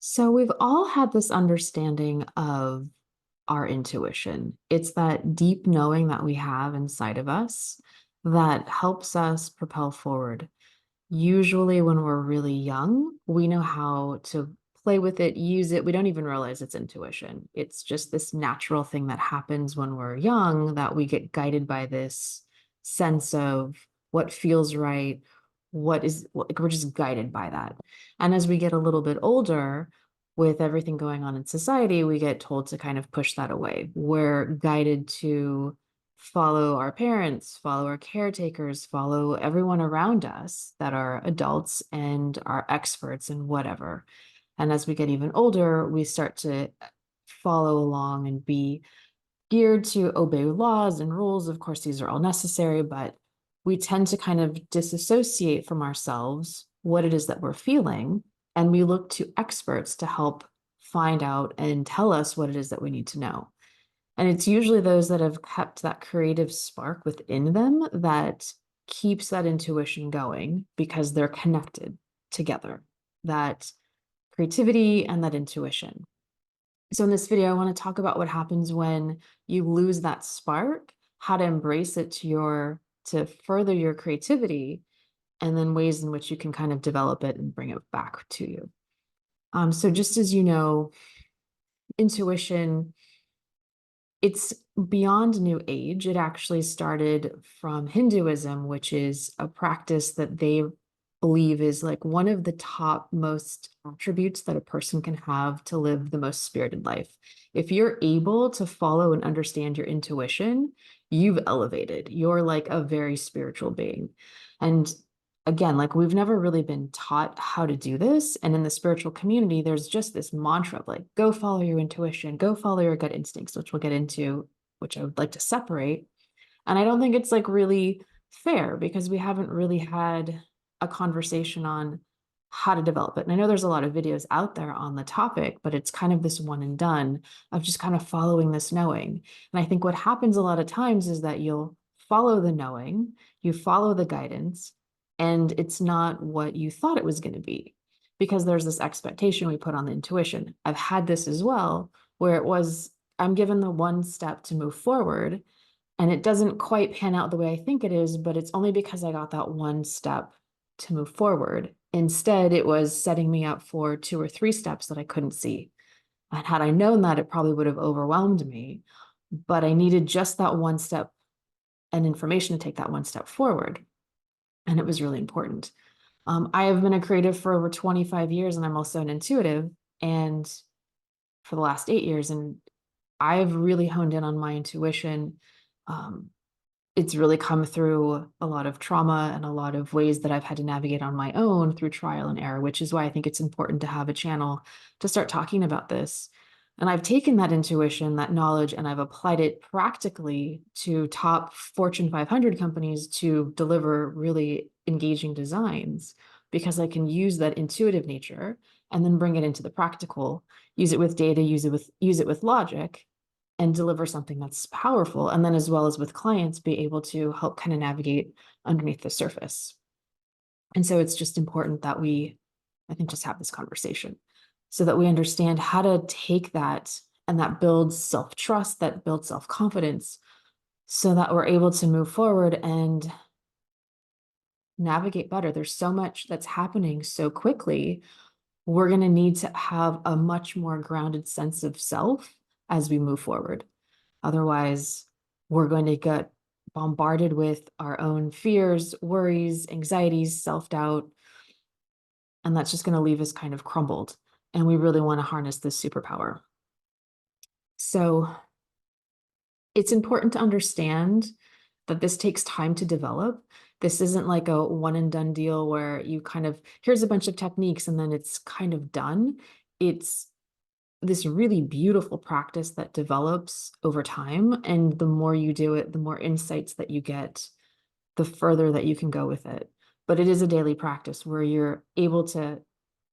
So we've all had this understanding of our intuition. It's that deep knowing that we have inside of us that helps us propel forward. Usually, when we're really young, we know how to play with it, use it. We don't even realize it's intuition. It's just this natural thing that happens when we're young that we get guided by this sense of what feels right, like we're just guided by that. And as we get a little bit older, with everything going on in society, we get told to kind of push that away. We're guided to follow our parents, follow our caretakers, follow everyone around us that are adults and are experts in whatever. And as we get even older, we start to follow along and be geared to obey laws and rules. Of course, these are all necessary, but we tend to kind of disassociate from ourselves what it is that we're feeling. And we look to experts to help find out and tell us what it is that we need to know. And it's usually those that have kept that creative spark within them that keeps that intuition going because they're connected together, that creativity and that intuition. So in this video, I want to talk about what happens when you lose that spark, how to embrace it to further your creativity, and then ways in which you can kind of develop it and bring it back to you. So just as you know, intuition, it's beyond New Age. It actually started from Hinduism, which is a practice that they believe is like one of the top most attributes that a person can have to live the most spirited life. If you're able to follow and understand your intuition, you've elevated. You're like a very spiritual being. And again, like we've never really been taught how to do this. And in the spiritual community, there's just this mantra of like, go follow your intuition, go follow your gut instincts, which we'll get into, which I would like to separate. And I don't think it's like really fair because we haven't really had a conversation on how to develop it. And I know there's a lot of videos out there on the topic, but it's kind of this one and done of just kind of following this knowing. And I think what happens a lot of times is that you'll follow the knowing, you follow the guidance, and it's not what you thought it was going to be because there's this expectation we put on the intuition. I've had this as well, where it was, I'm given the one step to move forward and it doesn't quite pan out the way I think it is, but it's only because I got that one step to move forward. Instead, it was setting me up for 2 or 3 steps that I couldn't see. And had I known that, it probably would have overwhelmed me. But I needed just that one step and information to take that one step forward. And it was really important. I have been a creative for over 25 years, and I'm also an intuitive. And for the last 8 years, and I've really honed in on my intuition. Um, it's really come through a lot of trauma and a lot of ways that I've had to navigate on my own through trial and error, which is why I think it's important to have a channel to start talking about this. And I've taken that intuition, that knowledge, and I've applied it practically to top Fortune 500 companies to deliver really engaging designs because I can use that intuitive nature and then bring it into the practical, use it with data, use it with logic, and deliver something that's powerful. And then as well as with clients, be able to help kind of navigate underneath the surface. And so it's just important that we, I think, just have this conversation so that we understand how to take that, and that builds self-trust, that builds self-confidence so that we're able to move forward and navigate better. There's so much that's happening so quickly. We're going to need to have a much more grounded sense of self as we move forward. Otherwise, we're going to get bombarded with our own fears, worries, anxieties, self-doubt, and that's just going to leave us kind of crumbled. And we really want to harness this superpower. So it's important to understand that this takes time to develop. This isn't like a one and done deal where you kind of, here's a bunch of techniques and then it's kind of done. It's this really beautiful practice that develops over time. And the more you do it, the more insights that you get, the further that you can go with it. But it is a daily practice where you're able to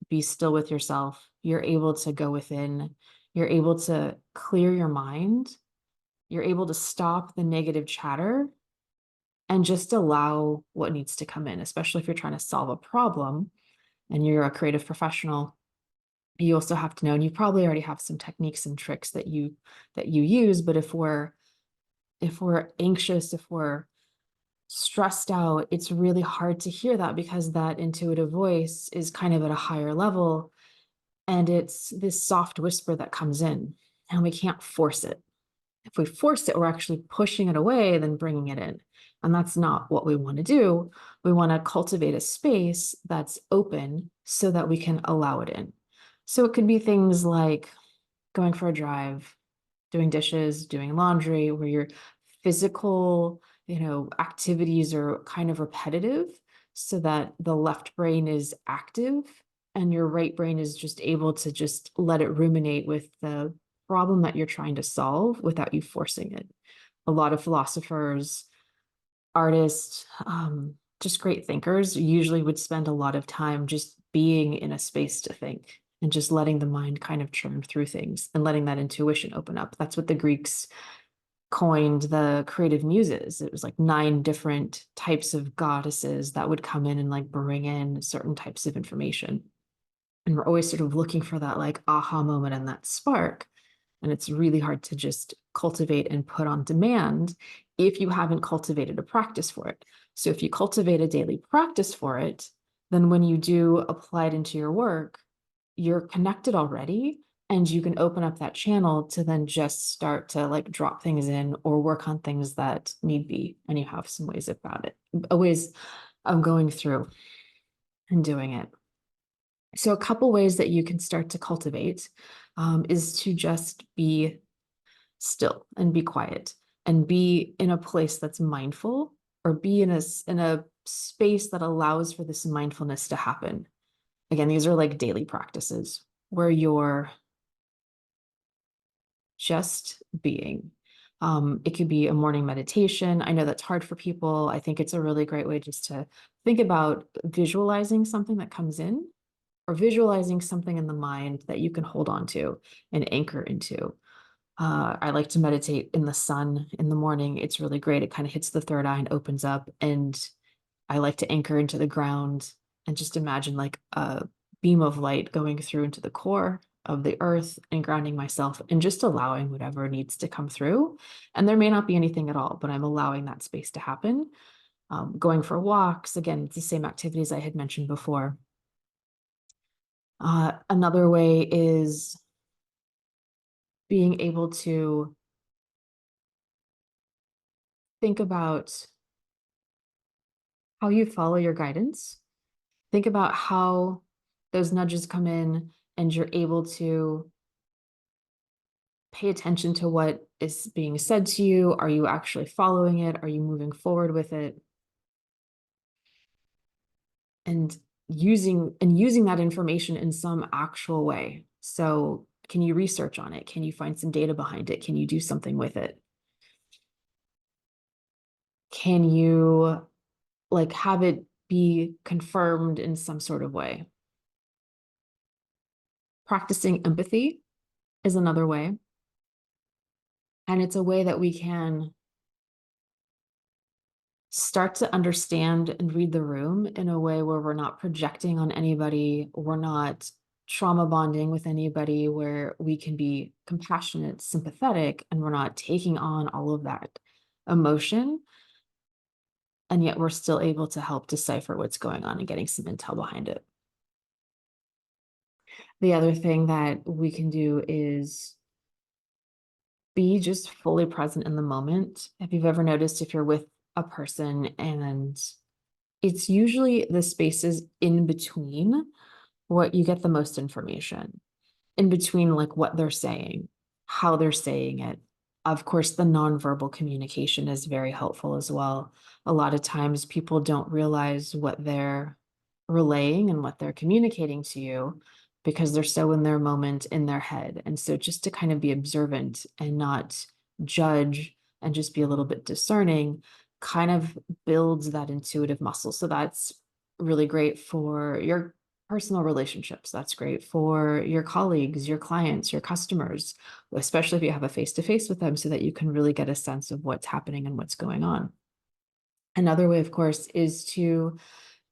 be still with yourself. You're able to go within. You're able to clear your mind. You're able to stop the negative chatter and just allow what needs to come in, especially if you're trying to solve a problem and you're a creative professional. You also have to know, and you probably already have some techniques and tricks that you use, but if we're anxious, if we're stressed out, it's really hard to hear that because that intuitive voice is kind of at a higher level, and it's this soft whisper that comes in, and we can't force it. If we force it, we're actually pushing it away, then bringing it in. And that's not what we want to do. We want to cultivate a space that's open so that we can allow it in. So it could be things like going for a drive, doing dishes, doing laundry, where your physical, activities are kind of repetitive so that the left brain is active and your right brain is just able to just let it ruminate with the problem that you're trying to solve without you forcing it. A lot of philosophers, artists, just great thinkers usually would spend a lot of time just being in a space to think and just letting the mind kind of churn through things and letting that intuition open up. That's what the Greeks coined the creative muses. It was like 9 different types of goddesses that would come in and like bring in certain types of information. And we're always sort of looking for that like aha moment and that spark. And it's really hard to just cultivate and put on demand if you haven't cultivated a practice for it. So if you cultivate a daily practice for it, then when you do apply it into your work, you're connected already, and you can open up that channel to then just start to like drop things in or work on things that need be. And you have some ways about it, ways of going through and doing it. So a couple ways that you can start to cultivate is to just be still and be quiet and be in a place that's mindful, or be in a space that allows for this mindfulness to happen. Again, these are like daily practices where you're just being. It could be a morning meditation. I know that's hard for people. I think it's a really great way just to think about visualizing something that comes in, or visualizing something in the mind that you can hold on to and anchor into. I like to meditate in the sun in the morning. It's really great. It kind of hits the third eye and opens up. And I like to anchor into the ground and just imagine like a beam of light going through into the core of the earth and grounding myself and just allowing whatever needs to come through. And there may not be anything at all, but I'm allowing that space to happen. Going for walks, again, it's the same activities I had mentioned before. Another way is being able to think about how you follow your guidance. Think about how those nudges come in and you're able to pay attention to what is being said to you. Are you actually following it? Are you moving forward with it? And using that information in some actual way. So can you research on it? Can you find some data behind it? Can you do something with it? Can you like have it be confirmed in some sort of way? Practicing empathy is another way. And it's a way that we can start to understand and read the room in a way where we're not projecting on anybody, we're not trauma bonding with anybody, where we can be compassionate, sympathetic, and we're not taking on all of that emotion. And yet we're still able to help decipher what's going on and getting some intel behind it. The other thing that we can do is be just fully present in the moment. If you've ever noticed, if you're with a person and it's usually the spaces in between what you get the most information, in between like what they're saying, how they're saying it. Of course, the nonverbal communication is very helpful as well. A lot of times people don't realize what they're relaying and what they're communicating to you because they're so in their moment in their head. And so just to kind of be observant and not judge and just be a little bit discerning kind of builds that intuitive muscle. So that's really great for your personal relationships. That's great for your colleagues, your clients, your customers, especially if you have a face-to-face with them so that you can really get a sense of what's happening and what's going on. Another way, of course, is to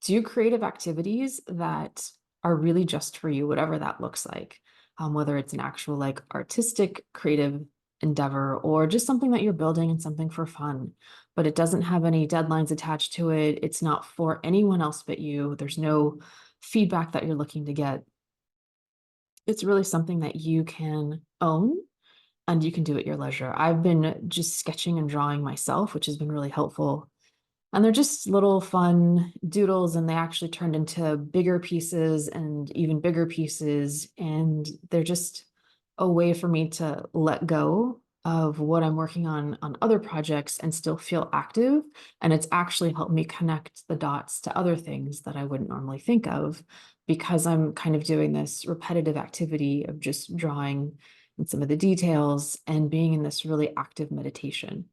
do creative activities that are really just for you, whatever that looks like. Whether it's an actual like artistic, creative endeavor or just something that you're building and something for fun, but it doesn't have any deadlines attached to it. It's not for anyone else but you. There's no feedback that you're looking to get. It's really something that you can own and you can do at your leisure. I've been just sketching and drawing myself, which has been really helpful. And they're just little fun doodles, and they actually turned into bigger pieces and even bigger pieces. And they're just a way for me to let go of what I'm working on other projects and still feel active. And it's actually helped me connect the dots to other things that I wouldn't normally think of because I'm kind of doing this repetitive activity of just drawing and some of the details and being in this really active meditation.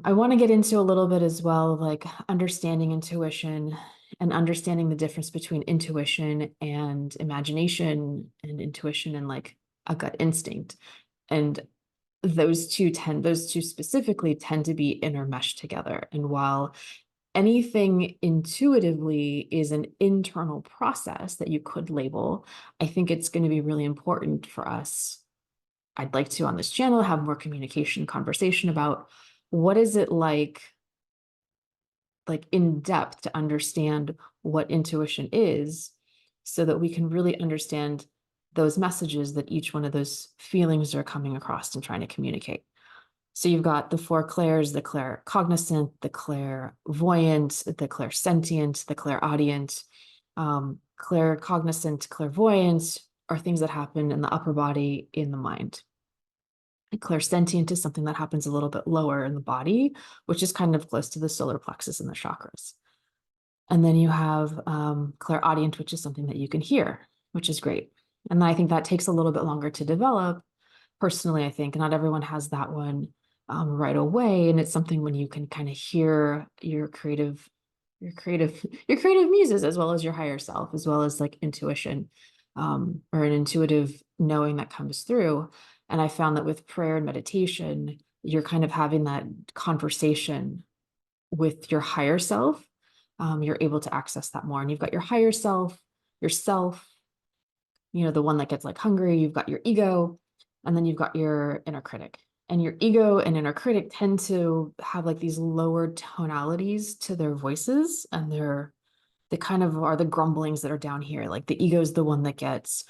I want to get into a little bit as well, like understanding intuition and understanding the difference between intuition and imagination and intuition and like a gut instinct. And those two specifically tend to be intermeshed together. And while anything intuitively is an internal process that you could label, I think it's going to be really important for us. I'd like to on this channel have more communication conversation about what is it like in depth to understand what intuition is so that we can really understand those messages that each one of those feelings are coming across and trying to communicate. So you've got the four clairs, the claircognizant, the clairvoyant, the clairsentient, the clairaudient. Claircognizant, clairvoyant are things that happen in the upper body in the mind. Clairsentient is something that happens a little bit lower in the body, which is kind of close to the solar plexus and the chakras. And then you have clairaudient, which is something that you can hear, which is great. And I think that takes a little bit longer to develop. Personally, I think not everyone has that one right away. And it's something when you can kind of hear your creative muses as well as your higher self, as well as like intuition or an intuitive knowing that comes through. And I found that with prayer and meditation, you're kind of having that conversation with your higher self. You're able to access that more. And you've got your higher self, yourself, the one that gets like hungry, you've got your ego, and then you've got your inner critic. And your ego and inner critic tend to have like these lower tonalities to their voices, and they kind of are the grumblings that are down here. Like the ego is the one that gets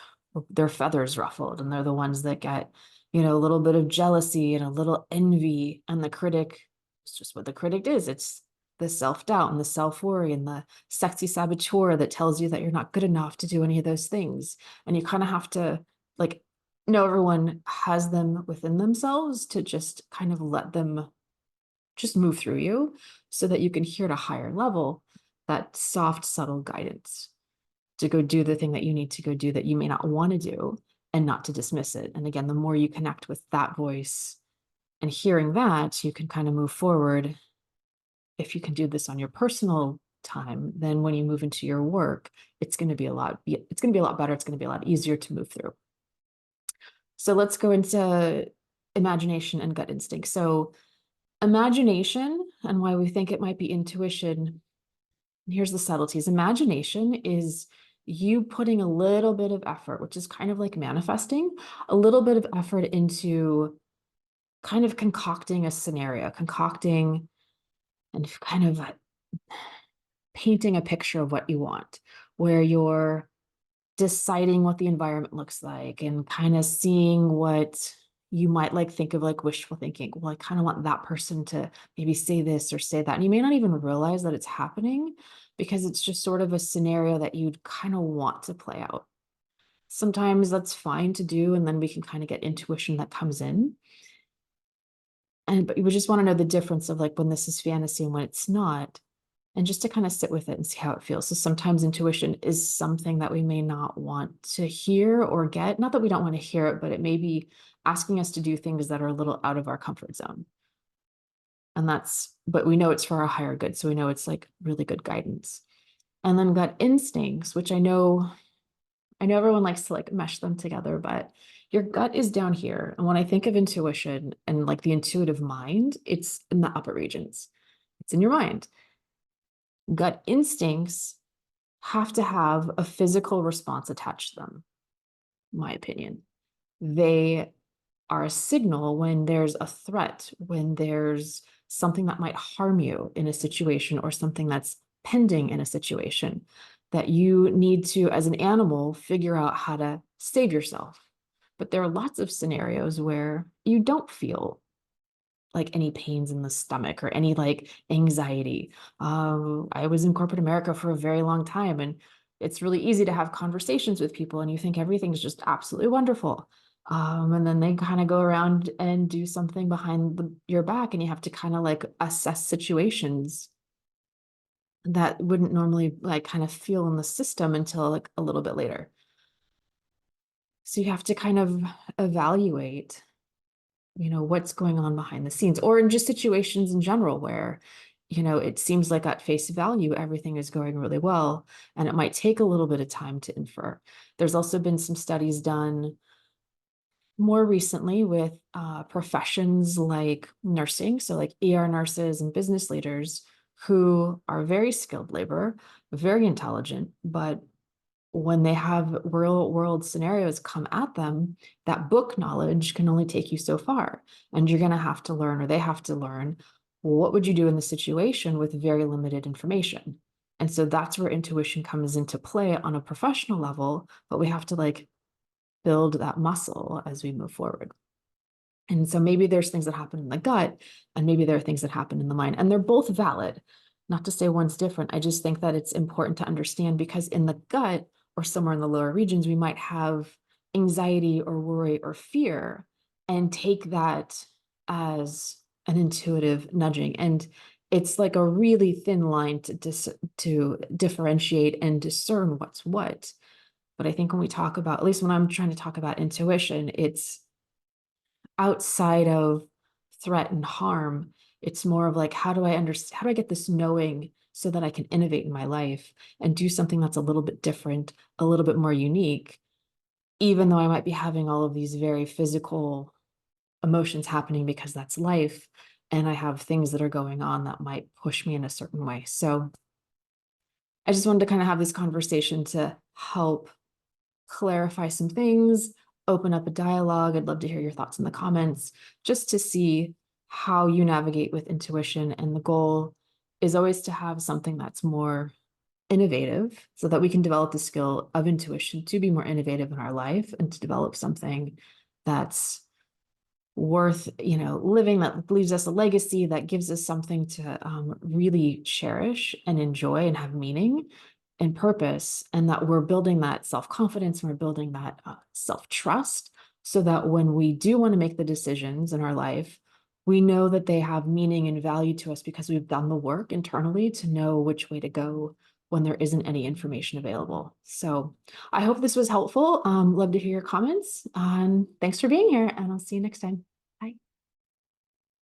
their feathers ruffled, and they're the ones that get, a little bit of jealousy and a little envy. And the critic, it's just what the critic is. It's the self-doubt and the self-worry and the sexy saboteur that tells you that you're not good enough to do any of those things. And you kind of have to like know everyone has them within themselves to just kind of let them just move through you so that you can hear at a higher level that soft, subtle guidance to go do the thing that you need to go do that you may not want to do and not to dismiss it. And again, the more you connect with that voice and hearing that, you can kind of move forward. If you can do this on your personal time, then when you move into your work, it's going to be a lot better. It's going to be a lot easier to move through. So let's go into imagination and gut instinct. So imagination and why we think it might be intuition. Here's the subtleties. Imagination is you putting a little bit of effort, which is kind of like manifesting, a little bit of effort into kind of concocting a scenario, concocting and kind of painting a picture of what you want, where you're deciding what the environment looks like and kind of seeing what you might like think of like wishful thinking. Well, I kind of want that person to maybe say this or say that. And you may not even realize that it's happening because it's just sort of a scenario that you'd kind of want to play out. Sometimes that's fine to do, and then we can kind of get intuition that comes in. But we just want to know the difference of like when this is fantasy and when it's not, and just to kind of sit with it and see how it feels. So sometimes intuition is something that we may not want to hear or get. Not that we don't want to hear it, but it may be asking us to do things that are a little out of our comfort zone. But we know it's for our higher good. So we know it's like really good guidance. And then gut instincts, which I know everyone likes to like mesh them together, but your gut is down here. And when I think of intuition and like the intuitive mind, it's in the upper regions. It's in your mind. Gut instincts have to have a physical response attached to them, in my opinion. They are a signal when there's a threat, when there's something that might harm you in a situation or something that's pending in a situation that you need to, as an animal, figure out how to save yourself. But there are lots of scenarios where you don't feel like any pains in the stomach or any like anxiety. I was in corporate America for a very long time, and it's really easy to have conversations with people, and you think everything's just absolutely wonderful. And then they kind of go around and do something behind your back, and you have to kind of like assess situations that wouldn't normally like kind of feel in the system until like a little bit later. So you have to kind of evaluate what's going on behind the scenes, or in just situations in general where, it seems like at face value, everything is going really well, and it might take a little bit of time to infer. There's also been some studies done more recently with professions like nursing, so like ER nurses and business leaders who are very skilled labor, very intelligent, but when they have real world scenarios come at them, that book knowledge can only take you so far. And you're going to have to learn, or they have to learn, well, what would you do in the situation with very limited information? And so that's where intuition comes into play on a professional level, but we have to like build that muscle as we move forward. And so maybe there's things that happen in the gut, and maybe there are things that happen in the mind, and they're both valid. Not to say one's different. I just think that it's important to understand, because in the gut or somewhere in the lower regions, we might have anxiety or worry or fear and take that as an intuitive nudging. And it's like a really thin line to differentiate and discern what's what. But I think when we talk about, at least when I'm trying to talk about intuition, it's outside of threat and harm. It's more of like, how do I understand, how do I get this knowing so that I can innovate in my life and do something that's a little bit different, a little bit more unique, even though I might be having all of these very physical emotions happening, because that's life. And I have things that are going on that might push me in a certain way. So I just wanted to kind of have this conversation to help clarify some things, open up a dialogue. I'd love to hear your thoughts in the comments, just to see how you navigate with intuition. And the goal is always to have something that's more innovative so that we can develop the skill of intuition to be more innovative in our life and to develop something that's worth living, that leaves us a legacy, that gives us something to really cherish and enjoy and have meaning and purpose, and that we're building that self-confidence and we're building that self-trust, so that when we do want to make the decisions in our life, we know that they have meaning and value to us because we've done the work internally to know which way to go when there isn't any information available. So I hope this was helpful. Love to hear your comments, and thanks for being here, and I'll see you next time.